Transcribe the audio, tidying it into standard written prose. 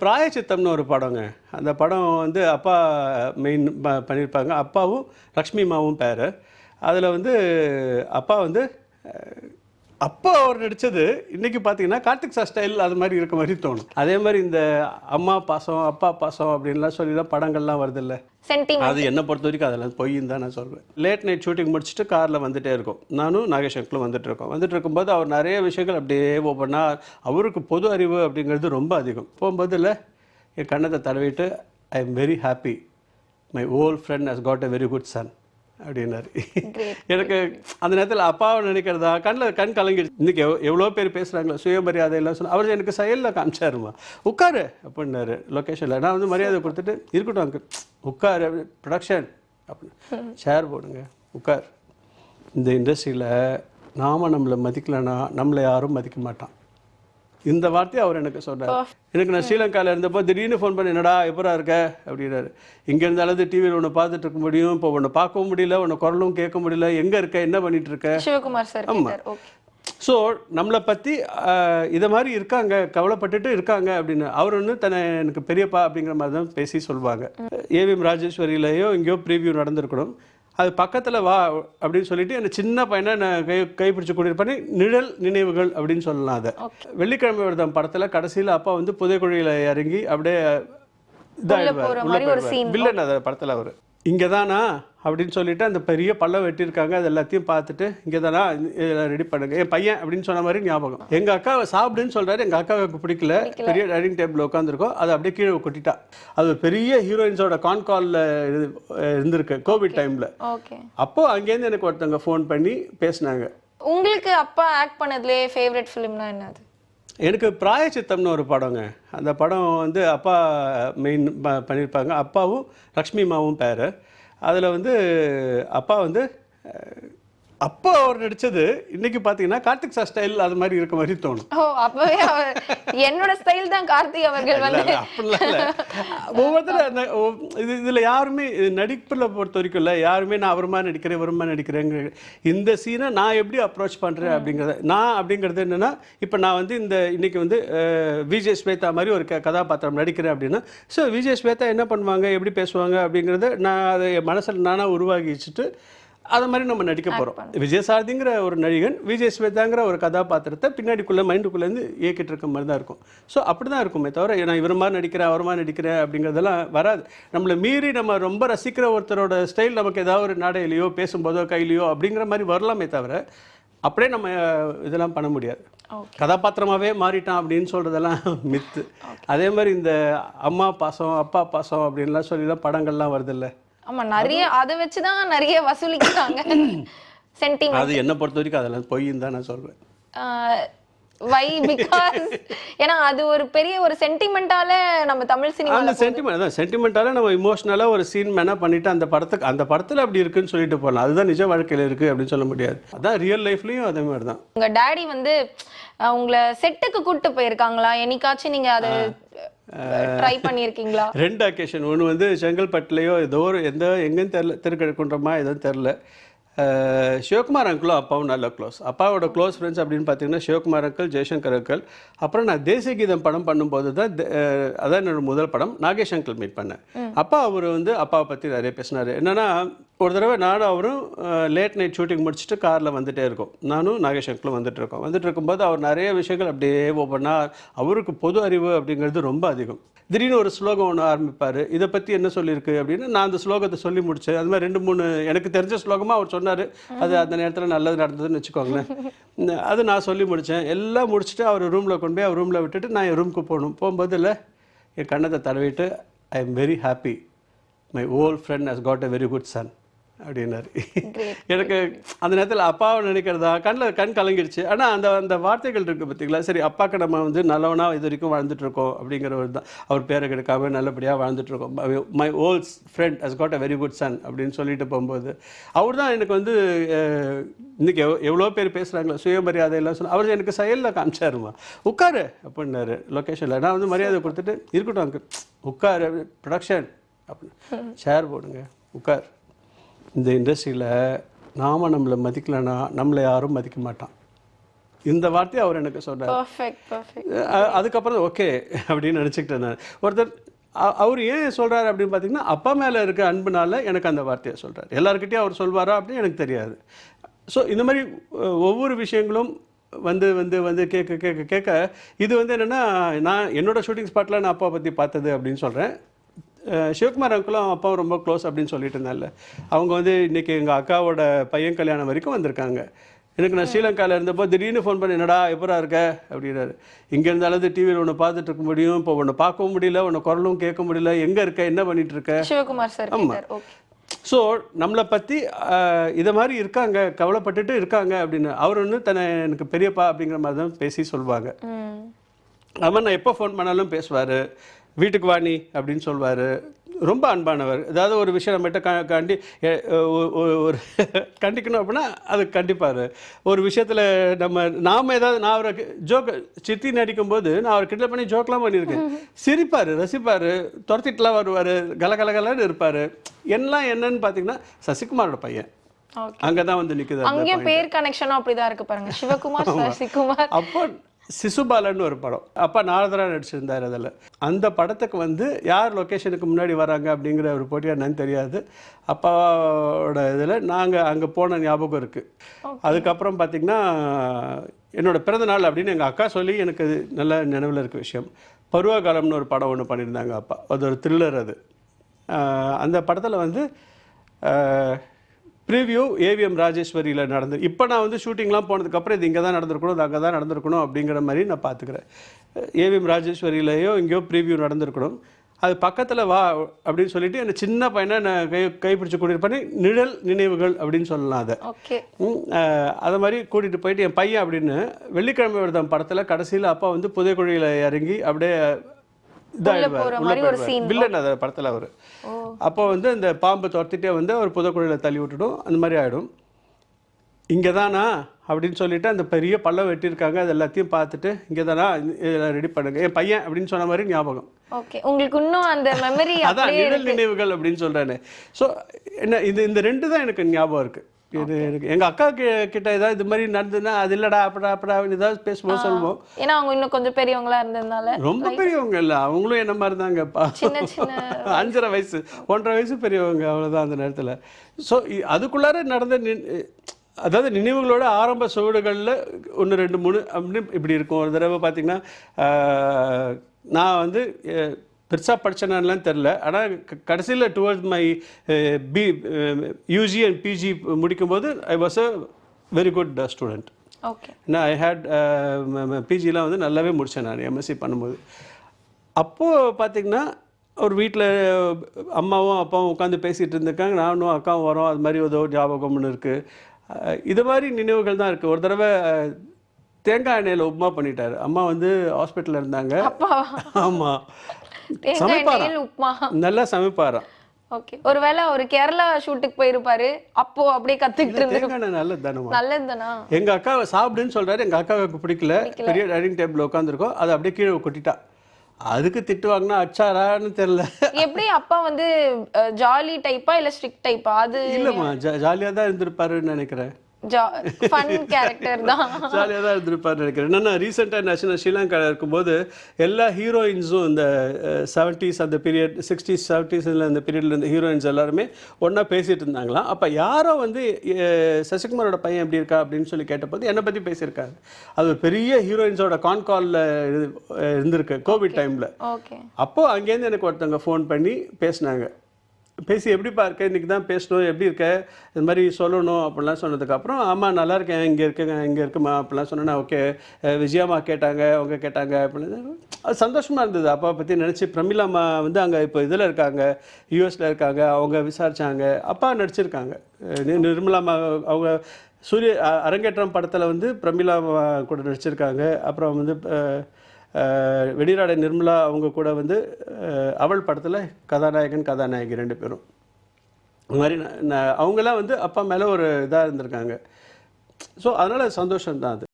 பிராயச்சித்தம்னு ஒரு படங்க. அந்த படம் வந்து அப்பா மெயின் பண்ணியிருப்பாங்க. அப்பாவும் லக்ஷ்மிமாவும் பேர். அதில் வந்து அப்பா வந்து அப்பா அவர் நடித்தது இன்றைக்கி பார்த்தீங்கன்னா கார்த்திக் சார் ஸ்டைல் அது மாதிரி இருக்க மாதிரி தோணும். அதே மாதிரி இந்த அம்மா பாசம் அப்பா பாசம் அப்படின்லாம் சொல்லி தான் படங்கள்லாம் வருதில்ல. அது என்னை பொறுத்த வரைக்கும் அதெல்லாம் பொய்ன்னு தான் நான் சொல்வேன். லேட் நைட் ஷூட்டிங் முடிச்சுட்டு காரில் வந்துகிட்டே இருக்கோம். நானும் நாகேஷ் அங்கிளும் வந்துட்டு இருக்கும்போது அவர் நிறைய விஷயங்கள் அப்படியே ஒவ்வொன்றா அவருக்கு பொது அறிவு அப்படிங்கிறது ரொம்ப அதிகம். போகும்போது இல்லை என் கண்ணத்தை தடவிட்டு I am very happy my old friend has got a very good son அப்படின்னாரு. எனக்கு அந்த நேரத்தில் அப்பாவை நினைக்கிறதா கண் கலங்கிடுச்சு. இன்றைக்கி எவ்வளோ பேர் பேசுகிறாங்களோ சுயமரியாதை எல்லாம் சொன்னால் அவர் எனக்கு செயலில் காமிச்சாருமா. உட்காரு அப்படின்னாரு லொக்கேஷனில். நான் வந்து மரியாதை கொடுத்துட்டு இருக்கட்டும் அங்கு உட்காரு ப்ரொடக்ஷன் அப்படின்னு சேர் போடுங்க உட்கார். இந்த இண்டஸ்ட்ரியில் நாம் நம்மளை மதிக்கலைன்னா நம்மளை யாரும் மதிக்க மாட்டான். இந்த வார்த்தையை அவர் எனக்கு சொன்னார். எனக்கு நான் ஸ்ரீலங்காவில் இருந்தப்போ திடீர்னு ஃபோன் பண்ணி என்னடா எப்படா இருக்க அப்படின்னாரு. இங்கே இருந்தாலும் டிவியில் ஒன்று பார்த்துட்டு இருக்க முடியும், இப்போ ஒன்று பார்க்கவும் முடியல, ஒன்று குரலும் கேட்க முடியல, எங்கே இருக்க என்ன பண்ணிட்டு இருக்க சிவகுமார் சார். ஆமாம். ஸோ நம்மளை பற்றி இதை மாதிரி இருக்காங்க கவலைப்பட்டுட்டு இருக்காங்க அப்படின்னு அவர் வந்து தன்னை எனக்கு பெரியப்பா அப்படிங்கிற மாதிரி தான் பேசி சொல்லுவாங்க. ஏவிஎம் ராஜேஸ்வரியிலையோ எங்கேயோ ப்ரீவியூ நடந்திருக்கணும். அது பக்கத்தில் வா அப்படின்னு சொல்லிட்டு என்னை சின்ன பையனை நான் கைப்பிடிச்சு கூட்டிட்டு பண்ணி நிழல் நினைவுகள் அப்படின்னு சொல்லலாம். அதை வெள்ளிக்கிழமை விரதம் படத்தில் கடைசியில் அப்பா வந்து புதைக்குழியில் இறங்கி அப்படியே இதாகிடுவார் வில்லன் அதை படத்தில். அவர் இங்கே தானா அப்படின்னு சொல்லிட்டு அந்த பெரிய பள்ளம் வெட்டியிருக்காங்க, அது எல்லாத்தையும் பார்த்துட்டு இங்கே தானா ரெடி பண்ணுங்க என் பையன் அப்படின்னு சொன்ன மாதிரி ஞாபகம். எங்கள் அக்காவை சாப்பிடுன்னு சொல்கிறாரு, எங்கள் அக்காவுக்கு பிடிக்கல, பெரிய டைனிங் டேபிள் உட்காந்துருக்கோம், அதை அப்படியே கீழே கொட்டிட்டா. அது ஒரு பெரிய ஹீரோயின்ஸோட கான்காலில் இருந்திருக்கு கோவிட் டைமில். அப்போது அங்கேருந்து எனக்கு ஒருத்தவங்க ஃபோன் பண்ணி பேசினாங்க. உங்களுக்கு அப்பா ஆக்ட் பண்ணதுலே ஃபேவரட் ஃபிலிம்னா என்னது? எனக்கு பிராயச்சித்தம்னு ஒரு படங்க. அந்த படம் வந்து அப்பா மெயின் பண்ணியிருப்பாங்க. அப்பாவும் லக்ஷ்மிமாவும் பேர். அதில் வந்து அப்பா வந்து அப்போ அவர் நடித்தது இன்றைக்கி பார்த்தீங்கன்னா கார்த்திக் சார் ஸ்டைல் அது மாதிரி இருக்க மாதிரி தோணும். அப்பவே என்னோட ஸ்டைல் தான் கார்த்திக் அவர்கள் வந்து அப்படிலாம் இல்லை. ஒவ்வொருத்தரும் இதில் யாருமே நடிப்பில் பொறுத்த வரைக்கும் இல்லை, யாருமே நான் அவருமா நடிக்கிறேன் இவருமா நடிக்கிறேங்கிற இந்த சீனை நான் எப்படி அப்ரோச் பண்ணுறேன் அப்படிங்கிறது என்னென்னா, இப்போ நான் வந்து இன்றைக்கி வந்து விஜய் ஸ்வேதா மாதிரி ஒரு கதாபாத்திரம் நடிக்கிறேன் அப்படின்னா, ஸோ விஜய் ஸ்வேதா என்ன பண்ணுவாங்க எப்படி பேசுவாங்க அப்படிங்கிறத நான் அதை மனசில் நானாக உருவாக்கி வச்சுட்டு அது மாதிரி நம்ம நடிக்க போகிறோம். விஜயசாரதிங்கிற ஒரு நடிகன் விஜய் ஸ்வேதாங்கிற ஒரு கதாபாத்திரத்தை பின்னாடிக்குள்ளே மைண்டுக்குள்ளேருந்து இயக்கிட்டு இருக்க மாதிரி தான் இருக்கும். ஸோ அப்படி தான் இருக்குமே தவிர நான் இவர் மாதிரி நடிக்கிறேன் அவர் மாதிரி நடிக்கிறேன் அப்படிங்கிறதெல்லாம் வராது. நம்மளை மீறி நம்ம ரொம்ப ரசிக்கிற ஒருத்தரோட ஸ்டைல் நமக்கு ஏதாவது ஒரு நாடையிலையோ பேசும்போதோ கையிலையோ அப்படிங்கிற மாதிரி வரலாமே தவிர அப்படியே நம்ம இதெல்லாம் பண்ண முடியாது. கதாபாத்திரமாகவே மாறிட்டான் அப்படின்னு சொல்கிறதெல்லாம் மித்து. அதே மாதிரி இந்த அம்மா பாசம் அப்பா பாசம் அப்படின்லாம் சொல்லி தான் படங்கள்லாம் வருதில்ல. ஆமா, நிறைய அதை வச்சு தான் நிறைய வசூலிக்கிறாங்க. சென்டிமெண்ட் அது என்னை பொறுத்த வரைக்கும் அதெல்லாம் பொய்ன்னு தான் நான் சொல்வேன். வை பிகாஸ் ஏன்னா அது ஒரு பெரிய ஒரு சென்டிமெண்டால நம்ம தமிழ் சினிமா அந்த சென்டிமெண்டால நம்ம இமோஷனலாக ஒரு சீன் மேனா பண்ணிட்டு அந்த படத்தில் அப்படி இருக்குன்னு சொல்லிட்டு போகலாம். அதுதான் நிஜ வாழ்க்கையில் இருக்குது அப்படின்னு சொல்ல முடியாது. அதான் ரியல் லைஃப்லையும் அதே மாதிரி தான். உங்கள் டேடி வந்து உங்களை செட்டுக்கு கூப்பிட்டு போயிருக்காங்களா? என்னைக்காச்சும் நீங்கள் அதை ட்ரை பண்ணியிருக்கீங்களா? 2 அக்கேஷன். ஒன்று வந்து செங்கல்பட்டுலையோ ஏதோ ஒரு எங்கேயும் தெரில, திருக்கழுக்குன்றமா எதுவும் தெரில. சிவகுமார் அங்கிளும் அப்பாவும் நல்ல க்ளோஸ். அப்பாவோட க்ளோஸ் ஃப்ரெண்ட்ஸ் அப்படின்னு பார்த்தீங்கன்னா சிவகுமார் அங்கிள், ஜெய்சங்கர் அங்கிள். அப்புறம் நான் தேசிய கீதம் படம் பண்ணும்போது தான் அதான் என்னோட முதல் படம் நாகேஷ் அங்கிள் மீட் பண்ணேன். அவர் வந்து அப்பாவை பற்றி நிறைய பேசினார். என்னென்னா ஒரு தடவை நானும் அவரும் லேட் நைட் ஷூட்டிங் முடிச்சுட்டு காரில் வந்துகிட்டே இருக்கோம். நானும் நாகேஷ் அங்கிளும் வந்துட்டு இருக்கும்போது அவர் நிறைய விஷயங்கள் அப்படியே ஒவ்வொன்றா அவருக்கு பொது அறிவு அப்படிங்கிறது ரொம்ப அதிகம். திடீர்னு ஒரு ஸ்லோகம் ஒன்று ஆரம்பிப்பார், இதை பற்றி என்ன சொல்லியிருக்கு அப்படின்னு நான் அந்த ஸ்லோகத்தை சொல்லி முடித்தேன். அது மாதிரி 2-3 எனக்கு தெரிஞ்ச ஸ்லோகமாக அவர் சொன்னார். அது அந்த நேரத்தில் நல்லது நடந்ததுன்னு வச்சுக்கோங்களேன். அது நான் சொல்லி முடித்தேன். எல்லாம் முடிச்சுட்டு அவர் ரூமில் கொண்டு போய் அவர் ரூமில் விட்டுட்டு நான் என் ரூமுக்கு போகும்போது இல்லை என் கண்ணத்தை தடவிட்டு I am very happy my old friend has got a very good son அப்படின்னாரு. எனக்கு அந்த நேரத்தில் அப்பாவை நினைக்கிறதா கண் கலங்கிடுச்சு. ஆனால் அந்த வார்த்தைகள் இருக்குது பார்த்தீங்களா. சரி அப்பாவுக்கு நம்ம வந்து நல்லவனாக இது வரைக்கும் வாழ்ந்துட்டுருக்கோம் அப்படிங்கிறவர் தான். அவர் பேரை கெடுக்காம நல்லபடியாக வாழ்ந்துட்டுருக்கோம். My old friend has got a very good son அப்படின்னு சொல்லிட்டு போகும்போது அவர் தான் எனக்கு வந்து இன்றைக்கி எவ்வளோ பேர் பேசுகிறாங்களோ சுயமரியாதை எல்லாம் சொன்னால் அவர் எனக்கு செயலில் காமிச்சாருமா. உட்காரு அப்படின்னாரு லொக்கேஷனில். நான் வந்து மரியாதை கொடுத்துட்டு இருக்கட்டும் அங்கு உட்காரு ப்ரொடக்ஷன் அப்படின்னு சேர் போடுங்க உட்கார். இந்த இண்டஸ்ட்ரியில் நாம் நம்மளை மதிக்கலைன்னா நம்மளை யாரும் மதிக்க மாட்டான். இந்த வார்த்தையை அவர் எனக்கு சொன்னார். பெர்ஃபெக்ட். அதுக்கப்புறம் ஓகே அப்படின்னு நினச்சிக்கிட்டேன் நான். ஒருத்தர் அவர் ஏன் சொல்கிறாரு அப்படின்னு பார்த்தீங்கன்னா, அப்பா மேலே இருக்க அன்புனால எனக்கு அந்த வார்த்தையை சொல்கிறார். எல்லாருக்கிட்டையும் அவர் சொல்வாரா அப்படின்னு எனக்கு தெரியாது. ஸோ இந்த மாதிரி ஒவ்வொரு விஷயங்களும் வந்து வந்து வந்து கேட்க கேட்க கேட்க இது வந்து என்னென்னா, நான் என்னோடய ஷூட்டிங் ஸ்பாட்டில் நான் அப்பா பற்றி பார்த்தது அப்படின்னு சொல்கிறேன். சிவகுமார் அங்கிளும் அப்பாவும் ரொம்ப க்ளோஸ் அப்படின்னு சொல்லிட்டு இருந்தால, அவங்க வந்து இன்றைக்கி எங்கள் அக்காவோட பையன் கல்யாணம் வரைக்கும் வந்திருக்காங்க. எனக்கு நான் ஸ்ரீலங்காவில் இருந்தப்போ திடீர்னு ஃபோன் பண்ணி, என்னடா எப்படா இருக்க அப்படின்னாரு. இங்கே இருந்தாலும் டிவியில் ஒன்று பார்த்துட்டு இருக்க முடியும், இப்போ ஒன்று பார்க்கவும் முடியல, ஒன்று குரலும் கேட்க முடியல, எங்கே இருக்க, என்ன பண்ணிட்டு இருக்க. சிவகுமார் சார். ஆமாம். ஸோ நம்மளை பற்றி இதை மாதிரி இருக்காங்க, கவலைப்பட்டுட்டு இருக்காங்க அப்படின்னு அவர் வந்து தன்னை எனக்கு பெரியப்பா அப்படிங்கிற மாதிரி தான் பேசி சொல்லுவாங்க. அவன் நான் எப்போ ஃபோன் பண்ணாலும் பேசுவார், வீட்டுக்கு வாணி அப்படின்னு சொல்வார். ரொம்ப அன்பானவர். ஏதாவது ஒரு விஷயம் நம்மகிட்ட ஒரு கண்டிக்கணும் அப்படின்னா அது கண்டிப்பார். ஒரு விஷயத்தில் நாம் ஏதாவது நான் அவரை சித்தி நடிக்கும்போது நான் அவர் கிட்ட பண்ணி ஜோக்கெலாம் பண்ணியிருக்கேன். சிரிப்பார், ரசிப்பார், துரத்திட்டுலாம் வருவார், கலகலகலன்னு இருப்பார். என்னன்னு பார்த்தீங்கன்னா சசிகுமாரோட பையன் அங்கே தான் வந்து நிற்குது. அங்கே பேர் கனெக்ஷனும் அப்படிதான் இருக்கு பாருங்க, சிவகுமார் சசிகுமார். அப்போ சிசுபாலன்னு ஒரு படம் அப்பா நாரதரா நடிச்சிருந்தார். அதில் அந்த படத்துக்கு வந்து யார் லொக்கேஷனுக்கு முன்னாடி வராங்க அப்படிங்கிற ஒரு போட்டியாக என்னன்னு தெரியாது. அப்பாவோட இதில் நாங்கள் அங்கே போன ஞாபகம் இருக்குது. அதுக்கப்புறம் பார்த்திங்கன்னா என்னோட பிறந்த நாள் அப்படின்னு எங்கள் அக்கா சொல்லி எனக்கு நல்ல நினைவில் இருக்க விஷயம், பருவகாலம்னு ஒரு படம் ஒன்று பண்ணியிருந்தாங்க அப்பா. அது ஒரு த்ரில்லர். அது அந்த படத்தில் வந்து ப்ரிவ்யூ ஏவிஎம் ராஜேஸ்வரியில் நடந்து, இப்போ நான் வந்து ஷூட்டிங்லாம் போனதுக்கப்புறம் இது இங்கே தான் நடந்திருக்கணும், இது அங்கே தான் நடந்திருக்கணும் அப்படிங்கிற மாதிரி நான் பார்த்துக்கிறேன். ஏவிஎம் ராஜேஸ்வரியிலையோ எங்கேயோ ப்ரிவ்யூ நடந்திருக்கணும். அது பக்கத்தில் வா அப்படின்னு சொல்லிட்டு என்னை சின்ன பையனை நான் கைப்பிடிச்சு கூட்டிகிட்டு பண்ணி நிழல் நினைவுகள் அப்படின்னு சொல்லலாம். அதை அதை மாதிரி கூட்டிகிட்டு போயிட்டு என் பையன் அப்படின்னு வெள்ளிக்கிழமை விரதம் படத்தில் கடைசியில் அப்பா வந்து புதைக்குழியில் இறங்கி அப்படியே வில்லன் அந்த படத்தில் அவர். அப்போ வந்து இந்த பாம்பு துரத்திட்டே வந்து அவர் புதைக்குழியில் தள்ளி விட்டுடும், அந்த மாதிரி ஆகிடும். இங்கே தானா அப்படின்னு சொல்லிட்டு அந்த பெரிய பள்ளம் வெட்டியிருக்காங்க, அது எல்லாத்தையும் பார்த்துட்டு இங்கே தானா ரெடி பண்ணுங்க என் பையன் அப்படின்னு சொன்ன மாதிரி ஞாபகம். உங்களுக்கு இன்னும் அந்த மெமரி அதான் நிழல் நினைவுகள் அப்படின்னு சொல்கிறேன்னு. ஸோ என்ன இந்த ரெண்டு தான் எனக்கு ஞாபகம் இருக்குது. இது எனக்கு எங்கள் அக்கா கிட்ட ஏதாவது இது மாதிரி நடந்ததுன்னா அது இல்லடா அப்படா ஏதாவது பேசும்போது சொல்லுவோம். ஏன்னா அவங்க இன்னும் கொஞ்சம் பெரியவங்களா இருந்ததுனால. ரொம்ப பெரியவங்க இல்லை, அவங்களும் என்ன மாதிரி தாங்கப்பா, 5.5 வயசு 1.5 வயசு பெரியவங்க, அவ்வளோதான் அந்த நேரத்தில். ஸோ அதுக்குள்ளார நடந்த அதாவது நினைவுகளோட ஆரம்ப சுவடுகளில் 1 2 3 அப்படின்னு இப்படி இருக்கும். ஒரு தடவை பார்த்திங்கன்னா நான் வந்து பெருசாக படித்தேனான்லாம் தெரில, ஆனால் கடைசியில் towards my UG and PG முடிக்கும்போது I was a very good student. நான் ஐ ஹேட் பிஜிலாம் வந்து நல்லாவே முடித்தேன் நான் எம்எஸ்சி பண்ணும்போது. அப்போது பார்த்திங்கன்னா ஒரு வீட்டில் அம்மாவும் அப்பாவும் உட்காந்து பேசிகிட்டு இருந்திருக்காங்க, நானும் அக்காவும் வரோம், அது மாதிரி ஏதோ ஞாபகம்னு இருக்குது. இது மாதிரி நினைவுகள் தான் இருக்குது. ஒரு தடவை தேங்காய் எண்ணெயில் உப்புமா பண்ணிட்டாரு. அம்மா வந்து ஹாஸ்பிட்டலில் இருந்தாங்க. ஆமாம், நல்லா சமைப்பாராம். ஒருவேளை ஒரு கேரளா ஷூட்டுக்கு போயிருப்பாரு, அப்போ அப்படியே கத்துக்கிட்டு நல்லதுதானா. எங்க அக்காவை சாப்பிடுன்னு சொல்றாரு, எங்க அக்காவுக்கு பிடிக்கல, பெரிய டைனிங் டேபிள் உட்காந்துருக்கோம், அதை அப்படியே கீழே கொட்டிட்டா. அதுக்கு திட்டு வாங்கினா அச்சாரான்னு தெரியல. எப்படி அப்பா வந்து ஜாலி டைப்பா இல்ல ஸ்ட்ரிக்ட் டைப்பா? அது இல்லம்மா, ஜாலியா தான் இருந்திருப்பாருன்னு நினைக்கிறேன். ஃபன் கேரக்டர் தான், ஜாலியாக தான் இருந்திருப்பாருன்னு நினைக்கிறேன். என்னென்னா ரீசெண்டாக நேஷனல் ஸ்ரீலங்காவில் இருக்கும்போது எல்லா ஹீரோயின்ஸும் இந்த 70s அந்த பீரியட் 60s 70s அந்த பீரியடில் இருந்த ஹீரோயின்ஸ் எல்லாருமே ஒன்றா பேசிகிட்டு இருந்தாங்களாம். அப்போ யாரோ வந்து சசிகுமாரோட பையன் எப்படி இருக்கா அப்படின்னு சொல்லி கேட்டபோது என்னை பற்றி பேசியிருக்காங்க. அது ஒரு பெரிய ஹீரோயின்ஸோட கான்காலில் இருந்திருக்கு கோவிட் டைமில். அப்போது அங்கேருந்து எனக்கு ஒருத்தவங்க ஃபோன் பண்ணி பேசினாங்க. பேசி எப்படிப்பா இருக்க, இன்றைக்கி தான் பேசணும், எப்படி இருக்க, இது மாதிரி சொல்லணும் அப்படிலாம் சொன்னதுக்கப்புறம் ஆமாம் நல்லா இருக்கேன், இங்கே இருக்குமா அப்படிலாம் சொன்னேன்னா ஓகே விஜயாம்மா கேட்டாங்க, அவங்க கேட்டாங்க அப்படின்னு. அது சந்தோஷமாக இருந்தது. அப்பா பற்றி நினச்சி. பிரமிளாம்மா வந்து அங்கே இப்போ இதில் இருக்காங்க, யூஎஸில் இருக்காங்க, அவங்க விசாரித்தாங்க. அப்பா நடிச்சிருக்காங்க, நிர்மலாம்மா அவங்க சூரிய அரங்கேற்றம் படத்தில் வந்து பிரமிளாம்மா கூட நடிச்சிருக்காங்க. அப்புறம் வந்து வெடிராடை நிர்மலா அவங்க கூட வந்து அவள் படத்தில் கதாநாயகன் கதாநாயகி 2 பேரும். இந்த மாதிரி அவங்களாம் வந்து அப்பா மேலே ஒரு இதாக இருந்திருக்காங்க. ஸோ அதனால் சந்தோஷம் தான் அது.